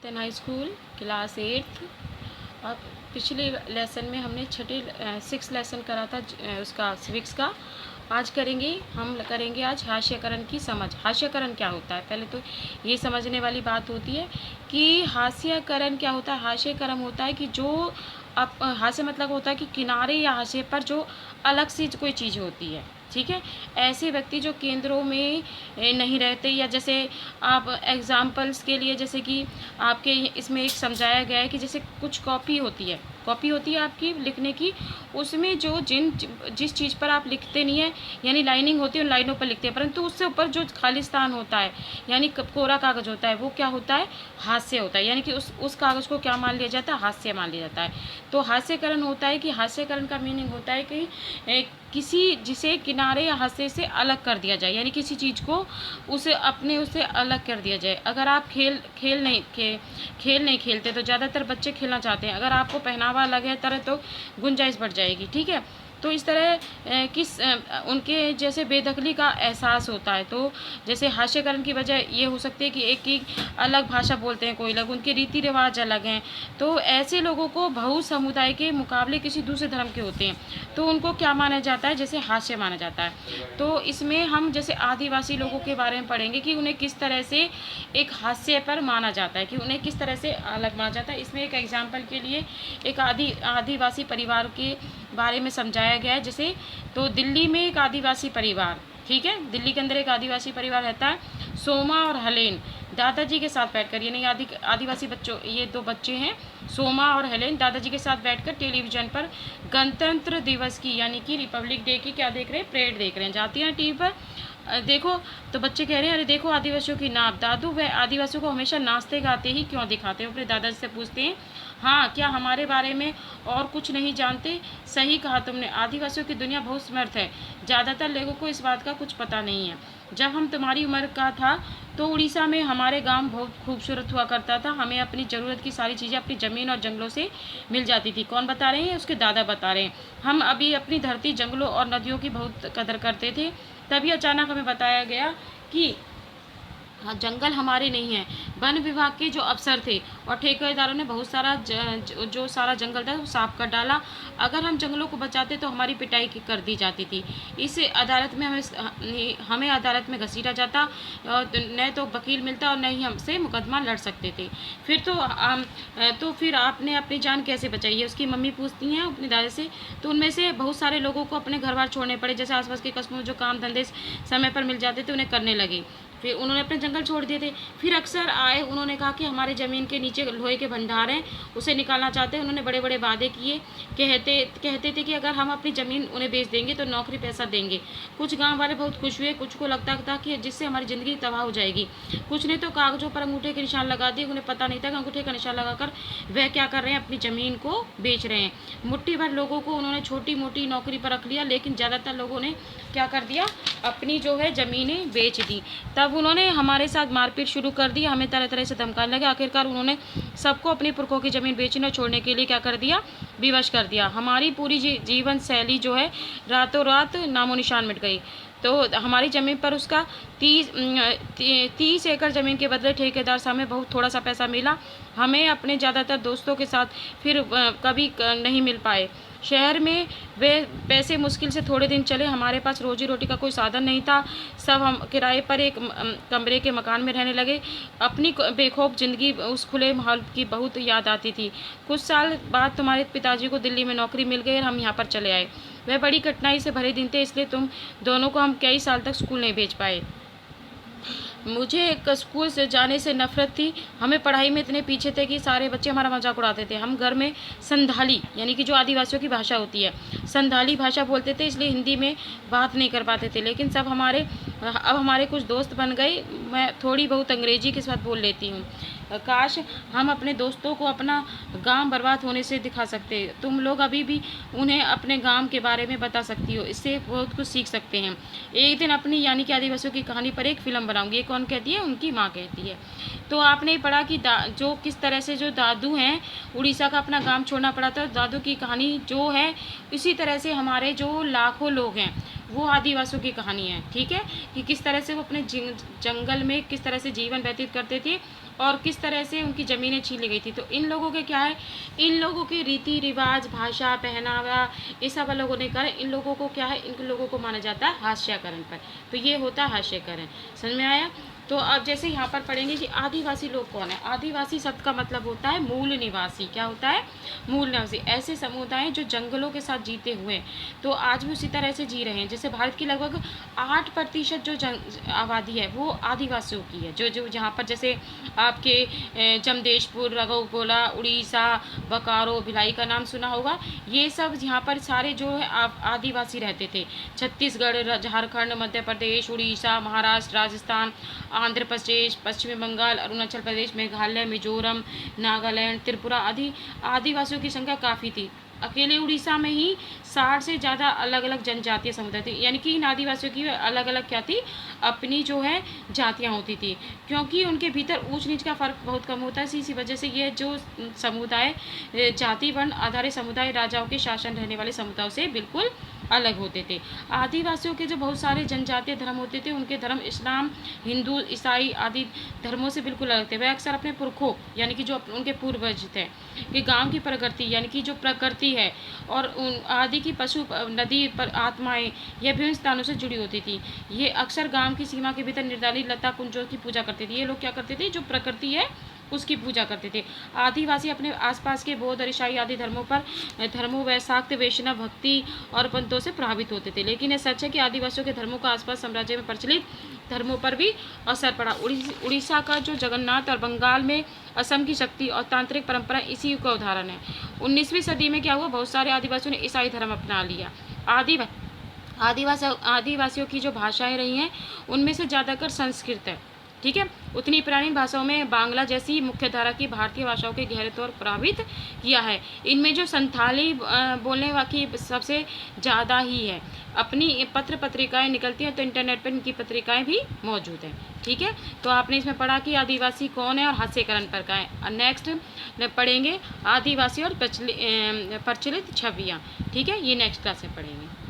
इन high school class 8th। अब पिछले lesson में हमने छठे 6 लेसन करा था उसका सिविक्स का। आज हम करेंगे आज हास्यकरण की समझ। हास्यकरण क्या होता है, पहले तो ये समझने वाली बात होती है कि हास्यकरण क्या होता है। हास्यकरण होता है कि जो आप हास्य मतलब होता है कि किनारे या हास्य पर जो अलग सी कोई चीज़ होती है, ठीक है। ऐसे व्यक्ति जो केंद्रों में नहीं रहते, या जैसे आप एग्जाम्पल्स के लिए जैसे कि आपके इसमें एक समझाया गया है कि जैसे कुछ कॉपी होती है आपकी लिखने की, उसमें जो जिस चीज़ पर आप लिखते नहीं है, यानी लाइनिंग होती है उन लाइनों पर लिखते हैं, परंतु उससे ऊपर जो खाली स्थान होता है यानी कोरा कागज़ होता है, वो क्या होता है, हास्य होता है। यानी कि उस कागज़ को क्या मान लिया जाता है, हास्य मान लिया जाता है। तो हास्यकरण होता है कि हास्यकरण का मीनिंग होता है कि किसी जिसे किनारे या हास्य से अलग कर दिया जाए, यानी किसी चीज़ को उससे अलग कर दिया जाए। अगर आप खेल नहीं खेलते तो ज़्यादातर बच्चे खेलना चाहते हैं, अगर आपको पहनावा अलग है तरह तो गुंजाइश बढ़ जाएगी, ठीक है। तो इस तरह उनके जैसे बेदखली का एहसास होता है। तो जैसे हास्यकरण की वजह ये हो सकती है कि एक अलग भाषा बोलते हैं कोई लोग, उनके रीति रिवाज अलग हैं, तो ऐसे लोगों को बहु समुदाय के मुकाबले किसी दूसरे धर्म के होते हैं, तो उनको क्या माना जाता है, जैसे हास्य माना जाता है। तो इसमें हम जैसे आदिवासी लोगों के बारे में पढ़ेंगे कि उन्हें किस तरह से एक हास्य पर माना जाता है, कि उन्हें किस तरह से अलग माना जाता है। इसमें एक एग्जाम्पल के लिए एक आदिवासी परिवार के बारे में समझाया गया है। जैसे तो दिल्ली में एक आदिवासी परिवार, ठीक है, दिल्ली के अंदर एक आदिवासी परिवार रहता है। सोमा और हलेन दादाजी के साथ बैठकर, यानी आदिवासी बच्चों, ये 2 बच्चे हैं, सोमा और हेलेन, दादाजी के साथ बैठकर टेलीविज़न पर गणतंत्र दिवस की यानी कि रिपब्लिक डे की क्या देख रहे हैं, परेड देख रहे हैं। जाती हैं टीवी पर, देखो तो बच्चे कह रहे हैं, अरे देखो आदिवासियों की नाप। दादू वह आदिवासियों को हमेशा नाचते गाते ही क्यों दिखाते हो। अपने दादाजी से पूछते हैं, हाँ क्या हमारे बारे में और कुछ नहीं जानते। सही कहा तुमने, आदिवासियों की दुनिया बहुत समर्थ है, ज़्यादातर लोगों को इस बात का कुछ पता नहीं है। जब हम तुम्हारी उम्र का था तो उड़ीसा में हमारे गांव बहुत खूबसूरत हुआ करता था, हमें अपनी ज़रूरत की सारी चीज़ें अपनी ज़मीन और जंगलों से मिल जाती थी। कौन बता रहे हैं, उसके दादा बता रहे हैं। हम अभी अपनी धरती, जंगलों और नदियों की बहुत कदर करते थे, तभी अचानक हमें बताया गया कि हाँ जंगल हमारे नहीं हैं। वन विभाग के जो अफसर थे और ठेकेदारों ने बहुत सारा जो सारा जंगल था वो साफ कर डाला। अगर हम जंगलों को बचाते तो हमारी पिटाई कर दी जाती थी। इस अदालत में हमें अदालत में घसीटा जाता, न तो वकील मिलता और न ही हमसे मुकदमा लड़ सकते थे। तो फिर आपने अपनी जान कैसे बचाई है, उसकी मम्मी पूछती हैं अपने दादा से। तो उनमें से बहुत सारे लोगों को अपने घर बार छोड़ने पड़े, जैसे आसपास के कस्बों में जो काम धंधे समय पर मिल जाते थे उन्हें करने लगे। फिर उन्होंने अपने जंगल छोड़ दिए थे। फिर अक्सर आए, उन्होंने कहा कि हमारे ज़मीन के नीचे लोहे के भंडार हैं, उसे निकालना चाहते हैं। उन्होंने बड़े बड़े वादे किए, कहते थे कि अगर हम अपनी ज़मीन उन्हें बेच देंगे तो नौकरी पैसा देंगे। कुछ गांव वाले बहुत खुश हुए, कुछ को लगता था कि जिससे हमारी ज़िंदगी तबाह हो जाएगी। कुछ ने तो कागज़ों पर अंगूठे के निशान लगा दिए, उन्हें पता नहीं था कि अंगूठे का निशान लगाकर वह क्या कर रहे हैं, अपनी ज़मीन को बेच रहे हैं। मुट्ठी भर लोगों को उन्होंने छोटी मोटी नौकरी पर रख लिया, लेकिन ज़्यादातर लोगों ने क्या कर दिया, अपनी जो है ज़मीनें बेच दी। तब उन्होंने हमारे साथ मारपीट शुरू कर दी, हमें तरह तरह से धमकाने लगे। आखिरकार उन्होंने सबको अपनी पुरखों की ज़मीन बेचने और छोड़ने के लिए क्या कर दिया, विवश कर दिया। हमारी पूरी जीवन शैली जो है रातों रात नामो निशान मिट गई। तो हमारी ज़मीन पर उसका 30 एकड़ ज़मीन के बदले ठेकेदार से हमें बहुत थोड़ा सा पैसा मिला। हमें अपने ज़्यादातर दोस्तों के साथ फिर कभी नहीं मिल पाए। शहर में वे पैसे मुश्किल से थोड़े दिन चले, हमारे पास रोजी रोटी का कोई साधन नहीं था। सब हम किराए पर एक कमरे के मकान में रहने लगे। अपनी बेखौफ ज़िंदगी, उस खुले माहौल की बहुत याद आती थी। कुछ साल बाद तुम्हारे पिताजी को दिल्ली में नौकरी मिल गई और हम यहाँ पर चले आए। वह बड़ी कठिनाई से भरे दिन थे, इसलिए तुम दोनों को हम कई साल तक स्कूल नहीं भेज पाए। मुझे एक स्कूल से जाने से नफ़रत थी। हमें पढ़ाई में इतने पीछे थे कि सारे बच्चे हमारा मजाक उड़ाते थे। हम घर में संथाली यानी कि जो आदिवासियों की भाषा होती है, संथाली भाषा बोलते थे, इसलिए हिंदी में बात नहीं कर पाते थे। लेकिन अब हमारे कुछ दोस्त बन गए। मैं थोड़ी बहुत अंग्रेजी के साथ बोल लेती हूँ। काश हम अपने दोस्तों को अपना गांव बर्बाद होने से दिखा सकते। तुम लोग अभी भी उन्हें अपने गांव के बारे में बता सकती हो, इससे बहुत कुछ सीख सकते हैं। एक दिन अपनी यानी कि आदिवासियों की कहानी पर एक फ़िल्म बनाऊंगी। ये कौन कहती है, उनकी माँ कहती है। तो आपने पढ़ा कि जो किस तरह से जो दादू हैं, उड़ीसा का अपना गांव छोड़ना पड़ा था। दादू की कहानी जो है, इसी तरह से हमारे जो लाखों लोग हैं वो आदिवासियों की कहानी है, ठीक है, कि किस तरह से वो अपने जंगल में किस तरह से जीवन व्यतीत करते थे और किस तरह से उनकी ज़मीनें छीन ली गई थी। तो इन लोगों के क्या है, इन लोगों के रीति रिवाज, भाषा, पहनावा, ये सब लोगों ने कर, इन लोगों को क्या है, इन लोगों को माना जाता है हास्यकरण पर। तो ये होता है हास्यकरण। समझ में आया? तो अब जैसे यहाँ पर पढ़ेंगे कि आदिवासी लोग कौन है। आदिवासी शब्द का मतलब होता है मूल निवासी। क्या होता है? मूल निवासी। ऐसे समुदाय जो जंगलों के साथ जीते हुए हैं, तो आज भी उसी तरह से जी रहे हैं। जैसे भारत की लगभग 8% जो आबादी है वो आदिवासियों की है। जो जो जहाँ पर जैसे आपके जमदेशपुर, रघुगोला, उड़ीसा, बकारो, भिलाई का नाम सुना होगा। ये सब यहाँ पर सारे जो है आदिवासी रहते थे। छत्तीसगढ़, झारखंड, मध्य प्रदेश, उड़ीसा, महाराष्ट्र, राजस्थान, आंध्र प्रदेश, पश्चिमी बंगाल, अरुणाचल प्रदेश, मेघालय, मिजोरम, नागालैंड, त्रिपुरा आदि आदिवासियों की संख्या काफ़ी थी। अकेले उड़ीसा में ही 60 से ज़्यादा अलग अलग जनजातीय समुदाय थी। यानी कि इन आदिवासियों की अलग अलग क्या थी, अपनी जो है जातियाँ होती थी, क्योंकि उनके भीतर ऊंच नीच का फ़र्क बहुत कम होता है। इसी वजह से ये जो समुदाय जाति वर्ण आधारित समुदाय राजाओं के शासन रहने वाले समुदायों से बिल्कुल अलग होते थे। आदिवासियों के जो बहुत सारे जनजातीय धर्म होते थे, उनके धर्म इस्लाम, हिंदू, ईसाई आदि धर्मों से बिल्कुल अलग थे। वह अक्सर अपने पुरखों यानी कि जो उनके पूर्वज थे कि गांव की प्रकृति यानी कि जो प्रकृति है और उन आदि की पशु, नदी पर आत्माएं, यह विभिन्न स्थानों से जुड़ी होती थी। ये अक्सर गांव की सीमा के भीतर निर्धारित लता कुंजों की पूजा करते थे। ये लोग क्या करते थे, जो प्रकृति है उसकी पूजा करते थे। आदिवासी अपने आसपास के बौद्ध और ईसाई आदि धर्मों वैशाक्त, वैष्णव भक्ति और पंथों से प्रभावित होते थे। लेकिन यह सच है कि आदिवासियों के धर्मों का आसपास साम्राज्य में प्रचलित धर्मों पर भी असर पड़ा। उड़ीसा का जो जगन्नाथ और बंगाल में असम की शक्ति और तांत्रिक परंपरा इसी का उदाहरण है। 19वीं सदी में क्या हुआ, बहुत सारे आदिवासियों ने ईसाई धर्म अपना लिया। आदिवासियों की जो भाषाएं रही हैं उनमें से ज़्यादातर संस्कृत है, ठीक है। उतनी पुरानी भाषाओं में बांग्ला जैसी मुख्य धारा की भारतीय भाषाओं के गहरे तौर प्रभावित किया है। इनमें जो संथाली बोलने वाली सबसे ज़्यादा ही है। अपनी पत्र पत्रिकाएं निकलती हैं, तो इंटरनेट पर इनकी पत्रिकाएं भी मौजूद हैं, ठीक है। तो आपने इसमें पढ़ा कि आदिवासी कौन है और हास्यकरण पर का है। नेक्स्ट पढ़ेंगे आदिवासी और प्रचलित छवियाँ, ठीक है। ये नेक्स्ट क्लास में पढ़ेंगे।